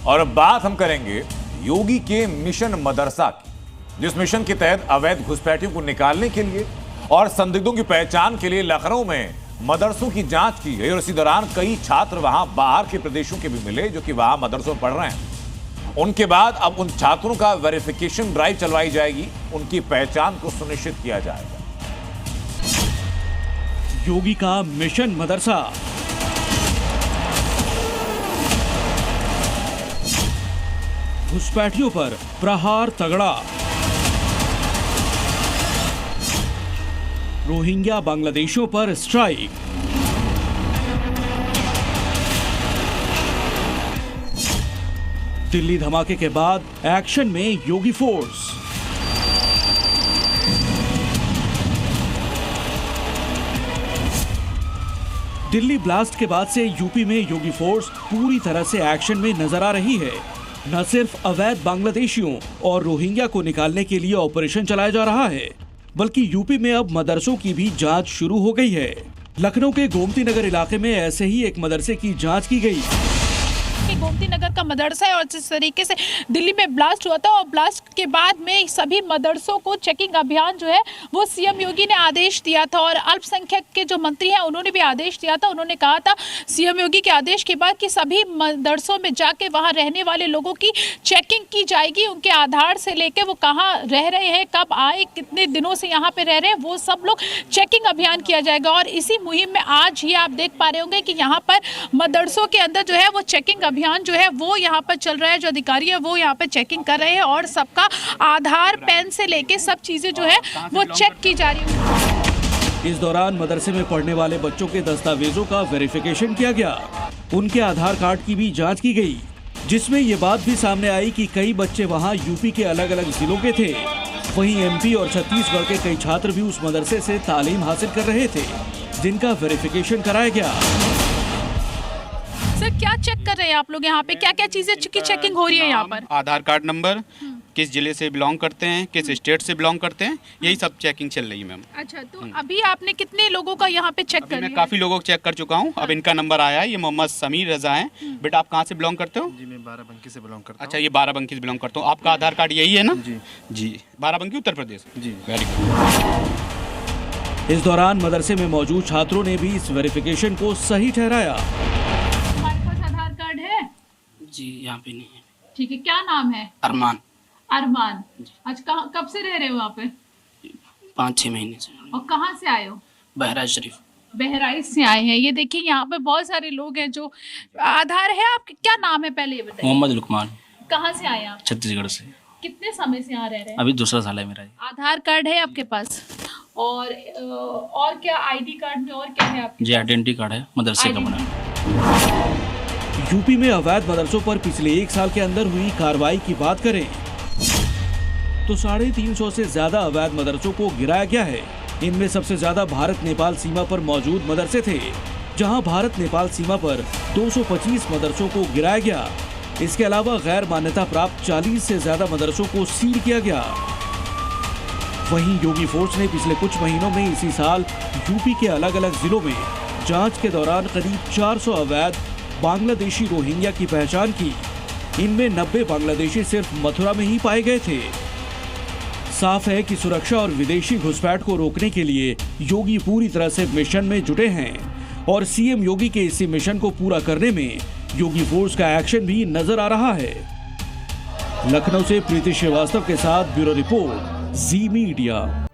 और अब बात हम करेंगे योगी के मिशन मदरसा की, जिस मिशन के तहत अवैध घुसपैठियों को निकालने के लिए और संदिग्धों की पहचान के लिए लखनऊ में मदरसों की जांच की गई और इसी दौरान कई छात्र वहां बाहर के प्रदेशों के भी मिले जो कि वहां मदरसों में पढ़ रहे हैं। उनके बाद अब उन छात्रों का वेरिफिकेशन ड्राइव चलवाई जाएगी, उनकी पहचान को सुनिश्चित किया जाएगा। योगी का मिशन मदरसा। घुसपैठियों पर प्रहार तगड़ा। रोहिंग्या बांग्लादेशियों पर स्ट्राइक। दिल्ली धमाके के बाद एक्शन में योगी फोर्स। दिल्ली ब्लास्ट के बाद से यूपी में योगी फोर्स पूरी तरह से एक्शन में नजर आ रही है। न सिर्फ अवैध बांग्लादेशियों और रोहिंग्या को निकालने के लिए ऑपरेशन चलाया जा रहा है, बल्कि यूपी में अब मदरसों की भी जांच शुरू हो गई है। लखनऊ के गोमती नगर इलाके में ऐसे ही एक मदरसे की जांच की गई। गोमती नगर का मदरसा है और जिस तरीके से दिल्ली में ब्लास्ट हुआ था और ब्लास्ट के बाद में सभी मदरसों को चेकिंग अभियान जो है वो सीएम योगी ने आदेश दिया था और अल्पसंख्यक के जो मंत्री हैं उन्होंने भी आदेश दिया था। उन्होंने कहा था सीएम योगी के आदेश के बाद कि सभी मदरसों में जाके वहाँ रहने वाले लोगों की चेकिंग की जाएगी, उनके आधार से लेके वो कहाँ रह रहे हैं, कब आए, कितने दिनों से यहाँ पे रह रहे हैं, वो सब लोग चेकिंग अभियान किया जाएगा। और इसी मुहिम में आज ही आप देख पा रहे होंगे कि यहाँ पर मदरसों के अंदर जो है वो चेकिंग अभियान जो है वो यहाँ पर चल रहा है। जो अधिकारी है वो यहाँ पर चेकिंग कर रहे हैं और सबका आधार, पेन से लेके सब चीजें जो है वो चेक की जा रही है। इस दौरान मदरसे में पढ़ने वाले बच्चों के दस्तावेजों का वेरिफिकेशन किया गया। उनके आधार कार्ड की भी जांच की गई, जिसमें ये बात भी सामने आई कि कई बच्चे वहाँ यूपी के अलग अलग जिलों के थे। वहीं एमपी और छत्तीसगढ़ के कई छात्र भी उस मदरसे से तालीम हासिल कर रहे थे, जिनका वेरिफिकेशन कराया गया। सर क्या चेक कर रहे हैं आप लोग यहाँ पे, क्या क्या चीजें की चेकिंग हो रही है यहाँ पर? आधार कार्ड नंबर, किस जिले से बिलोंग करते हैं, किस स्टेट से बिलोंग करते हैं, यही सब चेकिंग चल रही है मैम। अच्छा, तो अभी आपने कितने लोगों का यहाँ पे चेक कर लिया? मैं काफी लोगों को चेक कर चुका हूँ। अब इनका नंबर आया है। ये मोहम्मद समीर रजा है। बेटा आप कहाँ से बिलोंग करते हो? जी मैं बाराबंकी से बिलोंग करता हूँ। अच्छा, ये बाराबंकी से बिलोंग करता हूँ। आपका आधार कार्ड यही है ना? जी जी, बाराबंकी उत्तर प्रदेश। जी वेरी गुड। इस दौरान मदरसे में मौजूद छात्रों ने भी इस वेरिफिकेशन को सही ठहराया। जी यहाँ पे नहीं है। ठीक है, क्या नाम है? अरमान। अरमान, आज कब से रह रहे हो वहाँ पे? 5-6 महीने से। और कहाँ से आए हो? बहराइच शरीफ। बहराइच से आए हैं। ये देखिए यहाँ पे बहुत सारे लोग हैं जो आधार है। आपका क्या नाम है पहले ये बताइए? मोहम्मद लुकमान। कहाँ से आए आप? छत्तीसगढ़ से। कितने समय से यहाँ रह रहे हैं? अभी दूसरा साल है मेरा। आधार कार्ड है आपके पास और क्या आईडी कार्ड में और क्या है आपके? जी आइडेंटिटी कार्ड है मदरसे का बना। यूपी में अवैध मदरसों पर पिछले 1 साल के अंदर हुई कार्रवाई की बात करें तो 350 से ज्यादा अवैध मदरसों को गिराया गया है। इनमें सबसे ज्यादा भारत नेपाल सीमा पर मौजूद मदरसे थे, जहां भारत नेपाल सीमा पर 225 मदरसों को गिराया गया। इसके अलावा गैर मान्यता प्राप्त 40 से ज्यादा मदरसों को सील किया गया। वहीं योगी फोर्स ने पिछले कुछ महीनों में इसी साल यूपी के अलग अलग जिलों में जांच के दौरान करीब 400 अवैध बांग्लादेशी रोहिंग्या की पहचान की। इनमें 90 बांग्लादेशी सिर्फ मथुरा में ही पाए गए थे। साफ है कि सुरक्षा और विदेशी घुसपैठ को रोकने के लिए योगी पूरी तरह से मिशन में जुटे हैं और सीएम योगी के इसी मिशन को पूरा करने में योगी फोर्स का एक्शन भी नजर आ रहा है। लखनऊ से प्रीति श्रीवास्तव के साथ ब्यूरो रिपोर्ट, जी मीडिया।